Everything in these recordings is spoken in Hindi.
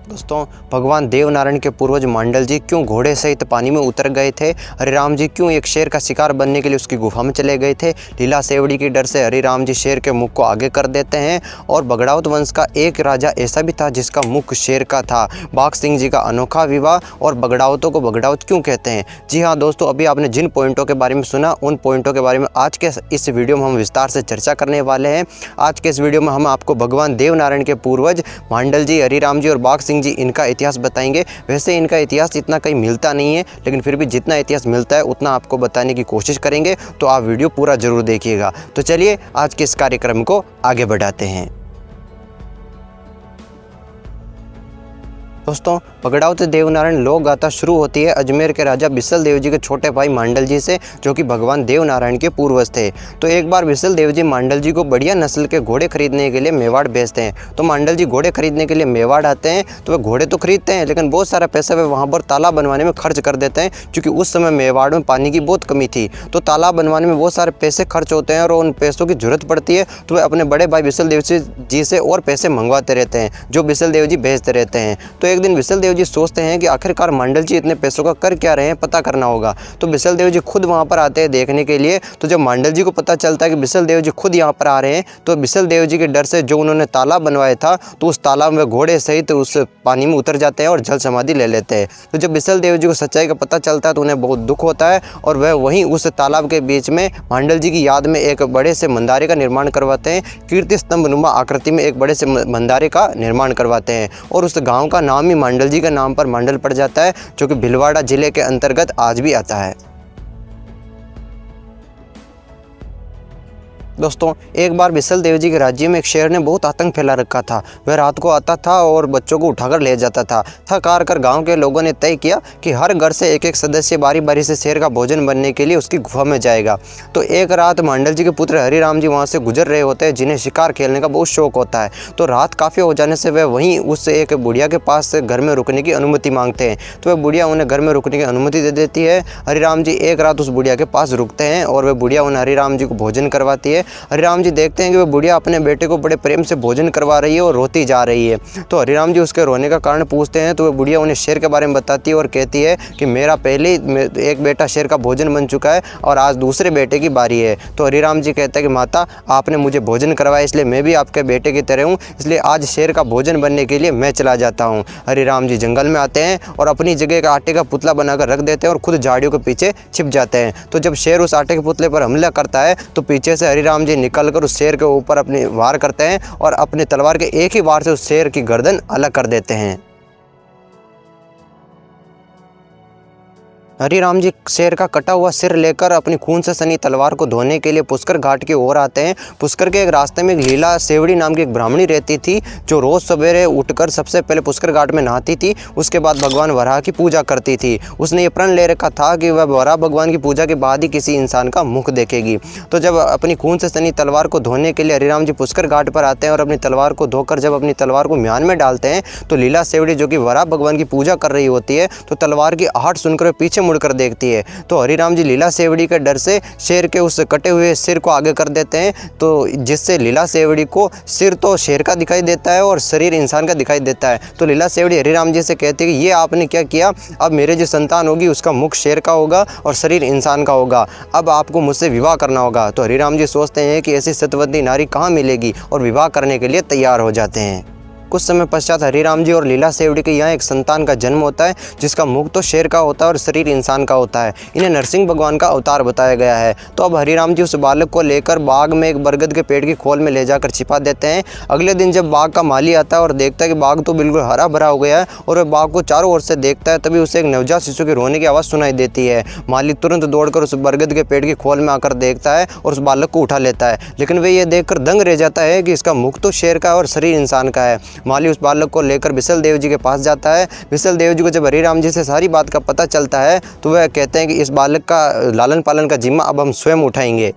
दोस्तों, भगवान देवनारायण के पूर्वज मांडल जी क्यों घोड़े सहित पानी में उतर गए थे? हरिराम जी क्यों एक शेर का शिकार बनने के लिए उसकी गुफा में चले गए थे? लीला सेवड़ी के डर से हरिराम जी शेर के मुख को आगे कर देते हैं। और बगड़ाउत वंश का एक राजा ऐसा भी था जिसका मुख शेर का था। बाघ सिंह जी का अनोखा विवाह और बगड़ाउतों को बगड़ाउत क्यों कहते हैं? जी हाँ दोस्तों, अभी आपने जिन पॉइंटों के बारे में सुना उन पॉइंटों के बारे में आज के इस वीडियो में हम विस्तार से चर्चा करने वाले हैं। आज के इस वीडियो में हम आपको भगवान देवनारायण के पूर्वज मांडल जी, हरिराम जी और बाघ सिंह जी इनका इतिहास बताएंगे। वैसे इनका इतिहास इतना कहीं मिलता नहीं है, लेकिन फिर भी जितना इतिहास मिलता है उतना आपको बताने की कोशिश करेंगे, तो आप वीडियो पूरा जरूर देखिएगा। तो चलिए आज के इस कार्यक्रम को आगे बढ़ाते हैं। दोस्तों, बगड़ाउत देवनारायण लोक गाथा शुरू होती है अजमेर के राजा बिसल देव जी के छोटे भाई मांडल जी से, जो कि भगवान देवनारायण के पूर्वज थे। तो एक बार बिसल देव जी मांडल जी को बढ़िया नस्ल के घोड़े खरीदने के लिए मेवाड़ भेजते हैं। तो मांडल जी घोड़े खरीदने के लिए मेवाड़ आते हैं, तो वे घोड़े तो खरीदते हैं, लेकिन बहुत सारा पैसा वे वहाँ पर तालाब बनवाने में खर्च कर देते हैं, क्योंकि उस समय मेवाड़ में पानी की बहुत कमी थी। तो तालाब बनवाने में बहुत सारे पैसे खर्च होते हैं और उन पैसों की जरूरत पड़ती है, तो वे अपने बड़े भाई बिसल देव जी से और पैसे मंगवाते रहते हैं, जो बिसल देव जी भेजते रहते हैं। तो एक दिन बिसल देव जी सोचते हैं कि आखिरकार मांडल जी इतने पैसों का कर क्या रहे हैं, पता करना होगा। तो बिसल देव जी खुद वहां पर आते हैं देखने के लिए। तो जब मांडल जी को पता चलता है कि बिसल देव जी खुद यहाँ पर आ रहे हैं, तो बिसल देव जी के डर से जो उन्होंने तालाब बनवाया था, तो उस तालाब में घोड़े सहित उस पानी में उतर जाते हैं और जल समाधि ले लेते हैं। तो जब बिसल देव जी को सच्चाई का पता चलता है तो उन्हें बहुत दुख होता है, और वह वहीं उस तालाब के बीच में मांडल जी की याद में एक बड़े से मंदारे का निर्माण करवाते हैं। कीर्ति स्तंभ नुमा आकृति में एक बड़े से मंदारे का निर्माण करवाते हैं, और उस गाँव का नाम ही मांडल जी के नाम पर मांडल पड़ जाता है, जो कि भिलवाड़ा जिले के अंतर्गत आज भी आता है। दोस्तों, एक बार बिसल देव जी के राज्य में एक शेर ने बहुत आतंक फैला रखा था। वह रात को आता था और बच्चों को उठाकर ले जाता था। थक हार कर गांव के लोगों ने तय किया कि हर घर से एक एक सदस्य बारी बारी से शेर का भोजन बनने के लिए उसकी गुफा में जाएगा। तो एक रात मांडल जी के पुत्र हरिराम जी वहां से गुजर रहे होते हैं, जिन्हें शिकार खेलने का बहुत शौक होता है। तो रात काफ़ी हो जाने से वह वहीं उस एक बुढ़िया के पास घर में रुकने की अनुमति मांगते हैं। तो वह बुढ़िया उन्हें घर में रुकने की अनुमति दे देती है। हरिराम जी एक रात उस बुढ़िया के पास रुकते हैं और वह बुढ़िया उन्हें हरिराम जी को भोजन करवाती है। हरिराम जी देखते हैं कि वह बुढ़िया अपने बेटे को बड़े प्रेम से भोजन करवा रही है और रोती जा रही है। तो हरिराम जी उसके रोने का कारण पूछते हैं, तो वह बुढ़िया उन्हें शेर के बारे में बताती है और कहती है कि मेरा पहले एक बेटा शेर का भोजन बन चुका है और आज दूसरे बेटे की बारी है। तो हरिराम जी कहते हैं कि माता, आपने मुझे भोजन करवाया, इसलिए मैं भी आपके बेटे की तरह हूँ, इसलिए आज शेर का भोजन बनने के लिए मैं चला जाता हूँ। हरिराम जी जंगल में आते हैं और अपनी जगह का आटे का पुतला बनाकर रख देते हैं और खुद झाड़ियों के पीछे छिप जाते हैं। तो जब शेर उस आटे के पुतले पर हमला करता है, तो पीछे से हरिराम जी निकलकर उस शेर के ऊपर अपनी वार करते हैं और अपने तलवार के एक ही वार से उस शेर की गर्दन अलग कर देते हैं। हरिराम जी शेर का कटा हुआ सिर लेकर अपनी खून से सनी तलवार को धोने के लिए पुष्कर घाट की ओर आते हैं। पुष्कर के एक रास्ते में एक लीला सेवड़ी नाम की एक ब्राह्मणी रहती थी, जो रोज सवेरे उठकर सबसे पहले पुष्कर घाट में नहाती थी। उसके बाद भगवान वराह की पूजा करती थी। उसने ये प्रण ले रखा था कि वह वराह भगवान की पूजा के बाद ही किसी इंसान का मुख देखेगी। तो जब अपनी खून से सनी तलवार को धोने के लिए हरिराम जी पुष्कर घाट पर आते हैं और अपनी तलवार को धोकर जब अपनी तलवार को म्यान में डालते हैं, तो लीला सेवड़ी जो कि वराह भगवान की पूजा कर रही होती है, तो तलवार की आहट सुनकर पीछे मुड़कर देखती है। तो हरिराम जी लीला सेवड़ी के डर से शेर के उस कटे हुए सिर को आगे कर देते हैं, तो जिससे लीला सेवड़ी को सिर तो शेर का दिखाई देता है और शरीर इंसान का दिखाई देता है। तो लीला सेवड़ी हरिराम जी से कहती है कि ये आपने क्या किया, अब मेरे जो संतान होगी उसका मुख शेर का होगा और शरीर इंसान का होगा, अब आपको मुझसे विवाह करना होगा। तो हरिराम जी सोचते हैं कि ऐसी सत्यवती नारी कहाँ मिलेगी और विवाह करने के लिए तैयार हो जाते हैं। कुछ समय पश्चात हरिराम जी और लीला सेवड़ी के यहाँ एक संतान का जन्म होता है, जिसका मुख तो शेर का होता है और शरीर इंसान का होता है। इन्हें नरसिंह भगवान का अवतार बताया गया है। तो अब हरिराम जी उस बालक को लेकर बाग में एक बरगद के पेड़ की खोल में ले जाकर छिपा देते हैं। अगले दिन जब बाग का माली आता है और देखता है कि बाग तो बिल्कुल हरा भरा हो गया है और वह बाग को चारों ओर से देखता है, तभी उसे एक नवजात शिशु के रोने की आवाज़ सुनाई देती है। माली तुरंत दौड़कर उस बरगद के पेड़ की खोल में आकर देखता है और उस बालक को उठा लेता है, लेकिन वह यह देखकर दंग रह जाता है कि इसका मुख तो शेर का है और शरीर इंसान का है। माली उस बालक को लेकर बिसल देव जी के पास जाता है। बिसल देव जी को जब हरिराम जी से सारी बात का पता चलता है, तो वह कहते हैं कि इस बालक का लालन पालन का जिम्मा अब हम स्वयं उठाएंगे।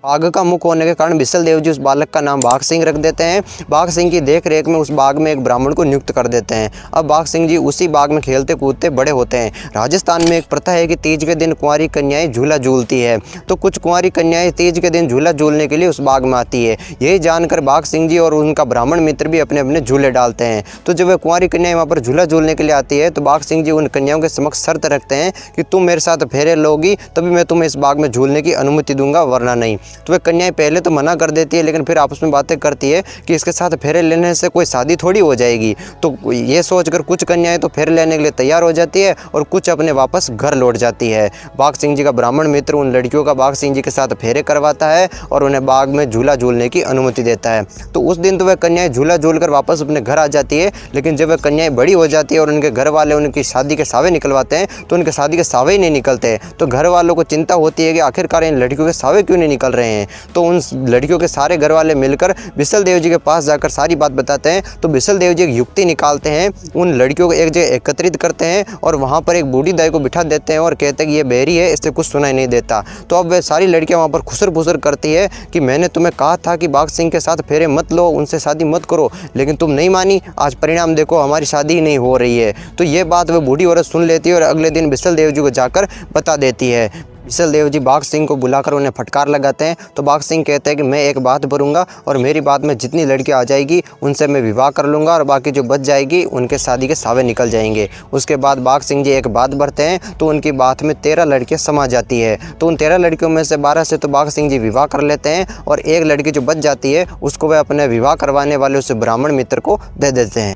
बाघ का मुख होने के कारण बिसल देव जी उस बालक का नाम बाघ सिंह रख देते हैं। बाघ सिंह की देख रेख में उस बाग में एक ब्राह्मण को नियुक्त कर देते हैं। अब बाघ सिंह जी उसी बाग में खेलते कूदते बड़े होते हैं। राजस्थान में एक प्रथा है कि तीज के दिन कुंवारी कन्याएं झूला झूलती है, तो कुछ कुंवारी कन्याएं तीज के दिन झूला झूलने के लिए उस बाग में आती है। यही जानकर बाघ सिंह जी और उनका ब्राह्मण मित्र भी अपने अपने झूले डालते हैं। तो जब वह कुंवारी कन्याएं वहाँ पर झूला झूलने के लिए आती है तो बाघ सिंह जी उन कन्याओं के समक्ष शर्त रखते हैं कि तुम मेरे साथ फेरे लोगी तभी मैं तुम्हें इस बाग में झूलने की अनुमति दूंगा, वरना नहीं। तो वह कन्याएं पहले तो मना कर देती है, लेकिन फिर आपस में बातें करती है कि इसके साथ फेरे लेने से कोई शादी थोड़ी हो जाएगी। तो ये सोचकर कुछ कन्याएं तो फेरे लेने के लिए तैयार हो जाती है और कुछ अपने वापस घर लौट जाती है। बाघ सिंह जी का ब्राह्मण मित्र उन लड़कियों का बाघ सिंह जी के साथ फेरे करवाता है और उन्हें बाग में झूला झूलने की अनुमति देता है। तो उस दिन तो वह कन्याएं झूला झूलकर वापस अपने घर आ जाती है, लेकिन जब वह कन्याएं बड़ी हो जाती है और उनके घर वाले उनकी शादी के सावे निकलवाते हैं तो उनके शादी के सावे ही नहीं निकलते। तो घर वालों को चिंता होती है कि आखिरकार इन लड़कियों के सावे क्यों नहीं निकल रहे हैं। तो उन लड़कियों के सारे घर वाले मिलकर बिसल देव जी के पास जाकर सारी बात बताते हैं। तो बिसल देव जी एक युक्ति निकालते हैं, उन लड़कियों को एक जगह एकत्रित करते हैं और वहाँ पर एक बूढ़ी दाई को बिठा देते हैं और कहते हैं कि ये बहरी है, इससे कुछ सुनाई नहीं देता। तो अब वे सारी लड़कियाँ वहाँ पर खुसर फुसर करती है कि मैंने तुम्हें कहा था कि बाघ सिंह के साथ फेरे मत लो, उनसे शादी मत करो, लेकिन तुम नहीं मानी। आज परिणाम देखो, हमारी शादी ही नहीं हो रही है। तो ये बात वह बूढ़ी औरत सुन लेती है और अगले दिन बिसल देव जी को जाकर बता देती है। बिसल देव जी बाघ सिंह को बुलाकर उन्हें फटकार लगाते हैं। तो बाघ सिंह कहते हैं कि मैं एक बात भरूंगा और मेरी बात में जितनी लड़कियां आ जाएगी उनसे मैं विवाह कर लूँगा और बाकी जो बच जाएगी उनके शादी के सावे निकल जाएंगे। उसके बाद बाघ सिंह जी एक बात भरते हैं तो उनकी बात में 13 लड़कियाँ समा जाती है। तो उन 13 लड़कियों में से 12 से तो बाघ सिंह जी विवाह कर लेते हैं और एक लड़की जो बच जाती है उसको वह अपने विवाह करवाने वाले उस ब्राह्मण मित्र को दे देते हैं।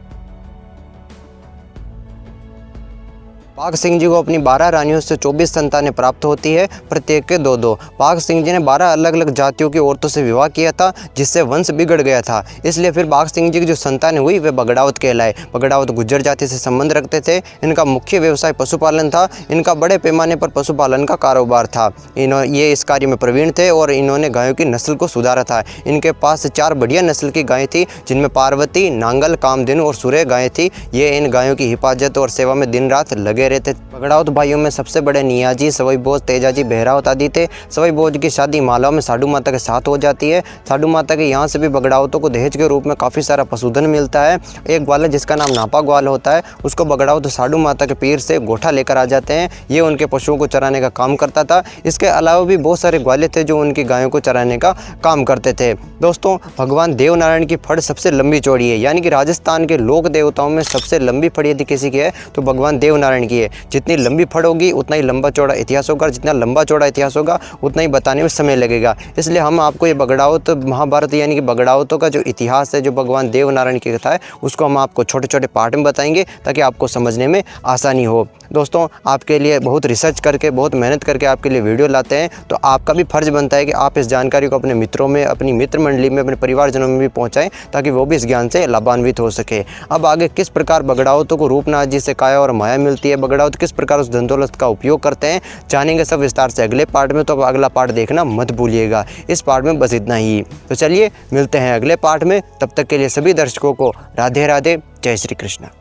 बाघ सिंह जी को अपनी 12 रानियों से 24 संतानें प्राप्त होती है, प्रत्येक के 2-2। बाघ सिंह जी ने 12 अलग अलग जातियों की औरतों से विवाह किया था, जिससे वंश बिगड़ गया था। इसलिए फिर बाघ सिंह जी की जो संतानें हुई वे बगड़ावत कहलाए। बगड़ावत गुज्जर जाति से संबंध रखते थे। इनका मुख्य व्यवसाय पशुपालन था। इनका बड़े पैमाने पर पशुपालन का कारोबार था। ये इस कार्य में प्रवीण थे और इन्होंने गायों की नस्ल को सुधारा था। इनके पास 4 बढ़िया नस्ल की गायें थी, जिनमें पार्वती, नांगल, कामधेनु और सूर्य गायें थी। ये इन गायों की हिफाजत और सेवा में दिन रात लगे रहते। बगड़ावत भाइयों में सबसे बड़े नियाजी, सवाई बोझ, तेजाजी, बहरावत आदि थे। सवाई बोझ की शादी मालवा में साधु माता के साथ हो जाती है। साधु माता के यहाँ से भी बगड़ावतों को दहेज के रूप में काफ़ी सारा पशुधन मिलता है। एक ग्वाल है जिसका नाम नापा ग्वाल होता है, उसको बगड़ावत साधु माता के पीर से गोठा लेकर आ जाते हैं। ये उनके पशुओं को चराने का काम करता था। इसके अलावा भी बहुत सारे ग्वाले थे जो उनकी गायों को चराने का काम करते थे। दोस्तों, भगवान देवनारायण की फड़ सबसे लंबी चौड़ी है, यानी कि राजस्थान के लोक देवताओं में सबसे लंबी फड़ यदि किसी की है तो भगवान देवनारायण की है। जितनी लंबी फड़ होगी उतना ही लंबा चौड़ा इतिहास होगा, जितना लंबा चौड़ा इतिहास होगा उतना ही बताने में समय लगेगा। इसलिए हम आपको ये बगड़ावत महाभारत यानी कि बगड़ावतों का जो इतिहास है, जो भगवान देवनारायण की कथा है, उसको हम आपको छोटे छोटे पार्ट में बताएंगे ताकि आपको समझने में आसानी हो। दोस्तों, आपके लिए बहुत रिसर्च करके, बहुत मेहनत करके आपके लिए वीडियो लाते हैं, तो आपका भी फर्ज बनता है कि आप इस जानकारी को अपने मित्रों में, अपनी मित्र मंडली में, अपने परिवारजनों में भी पहुंचाएं ताकि वो भी इस ज्ञान से लाभान्वित हो सके। अब आगे किस प्रकार बगड़ावतों को रूपनाथ जी से काया और माया मिलती है, बगड़ावत किस प्रकार उस धन दौलत का उपयोग करते हैं, जानेंगे सब विस्तार से अगले पार्ट में। तो अब अगला पार्ट देखना मत भूलिएगा। इस पार्ट में बस इतना ही। तो चलिए मिलते हैं अगले पार्ट में। तब तक के लिए सभी दर्शकों को राधे राधे, जय श्री कृष्ण।